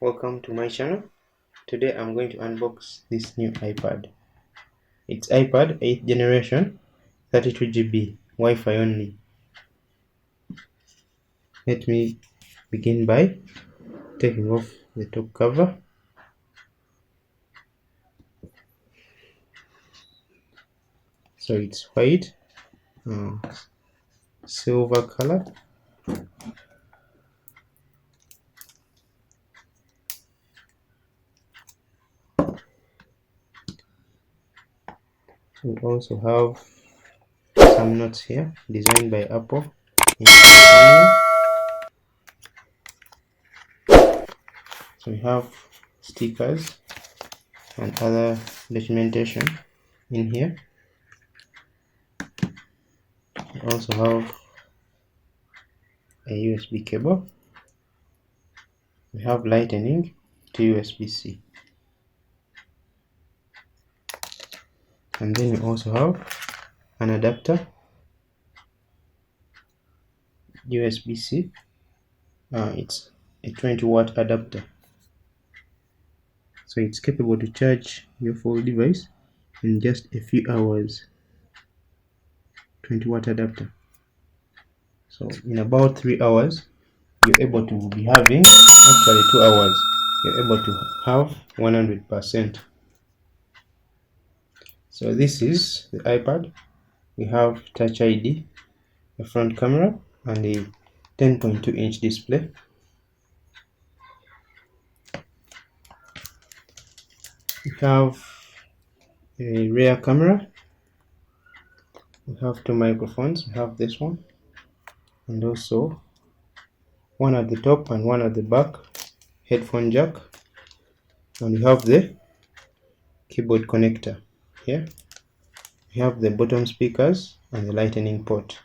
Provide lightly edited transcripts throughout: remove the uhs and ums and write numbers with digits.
Welcome to my channel. Today I'm going to unbox this new iPad. It's iPad 8th generation, 32GB, Wi-Fi only. Let me begin by taking off the top cover. So it's white, silver color. We also have some notes here, designed by Apple in California. So we have stickers and other documentation in here. We also have a USB cable. We have lightning to USB-C. And then we also have an adapter, USB-C. It's a 20-watt adapter, so it's capable to charge your full device in just a few hours. 20-watt adapter. So in about 3 hours, you're able to be having, actually 2 hours, you're able to have 100%. So this is the iPad. We have Touch ID, a front camera, and a 10.2-inch display. We have a rear camera. We have two microphones. We have this one, and also one at the top and one at the back, headphone jack, and we have the keyboard connector here. We have the bottom speakers and the lightning port.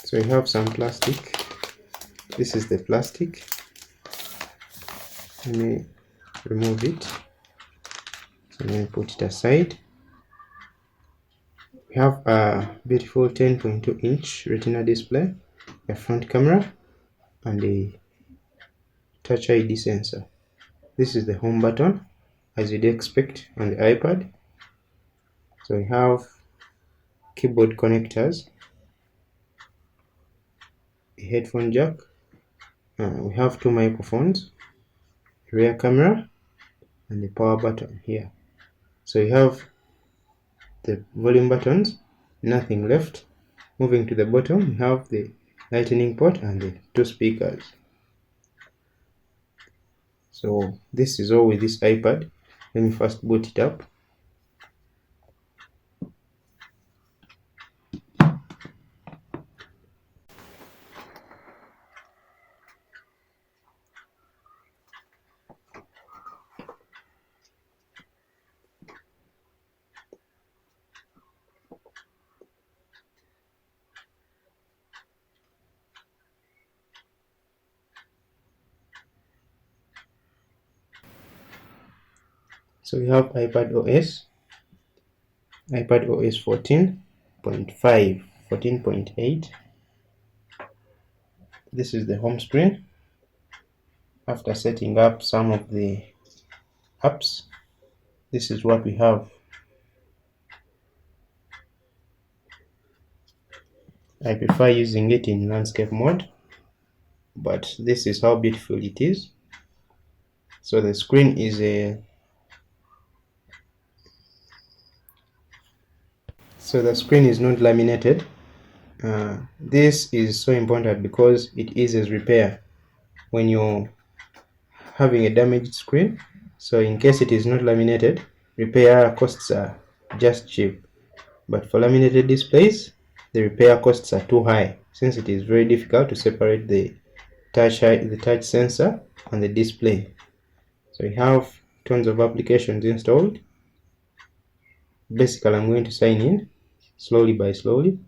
So we have some plastic. This is the plastic. Let me remove it. So let me put it aside. We have a beautiful 10.2-inch retina display, a front camera, and a Touch ID sensor. This is the home button, as you'd expect on the iPad. So we have keyboard connectors, a headphone jack, we have two microphones, rear camera, and the power button here. So we have the volume buttons, nothing left. Moving to the bottom, we have the lightning port and the two speakers. So this is all with this iPad. Let me first boot it up. So we have iPad OS 14.5, 14.8. This is the home screen. After setting up some of the apps, this is what we have. I prefer using it in landscape mode, but this is how beautiful it is. So the screen is not laminated. This is so important because it eases repair when you're having a damaged screen. So in case it is not laminated, repair costs are just cheap. But for laminated displays, the repair costs are too high, since it is very difficult to separate the touch sensor and the display. So we have tons of applications installed. Basically, I'm going to sign in slowly by slowly.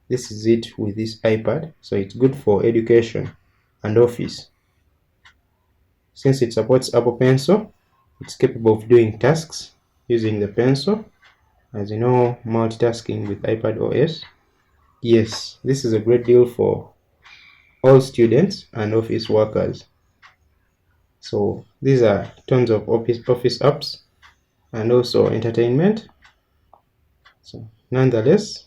This is it with this iPad. So it's good for education and office. Since it supports Apple Pencil, It's capable of doing tasks using the pencil. As you know, multitasking with iPad OS. Yes, this is a great deal for all students and office workers. So these are tons of office apps and also entertainment. So nonetheless,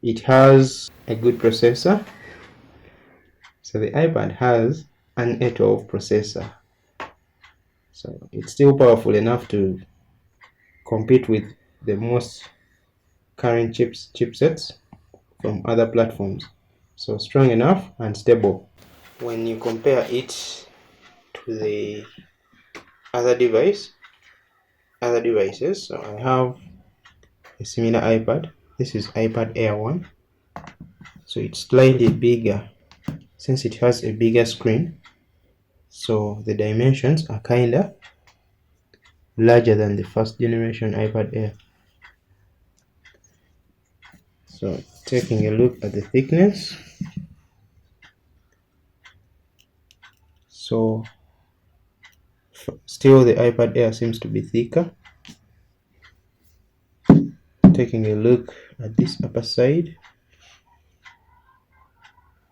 it has a good processor. So the iPad has an A12 processor. So it's still powerful enough to compete with the most current chipsets from other platforms. So strong enough and stable. When you compare it to the other devices, so I have a similar iPad. This is iPad Air 1. So it's slightly bigger since it has a bigger screen. So the dimensions are kinda larger than the first generation iPad Air. So taking a look at the thickness. So still the iPad Air seems to be thicker. Taking a look at this upper side.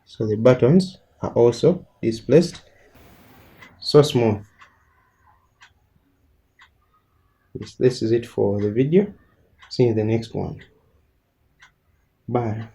So the buttons are also displaced. So small. This is it for the video. See you in the next one. Bye.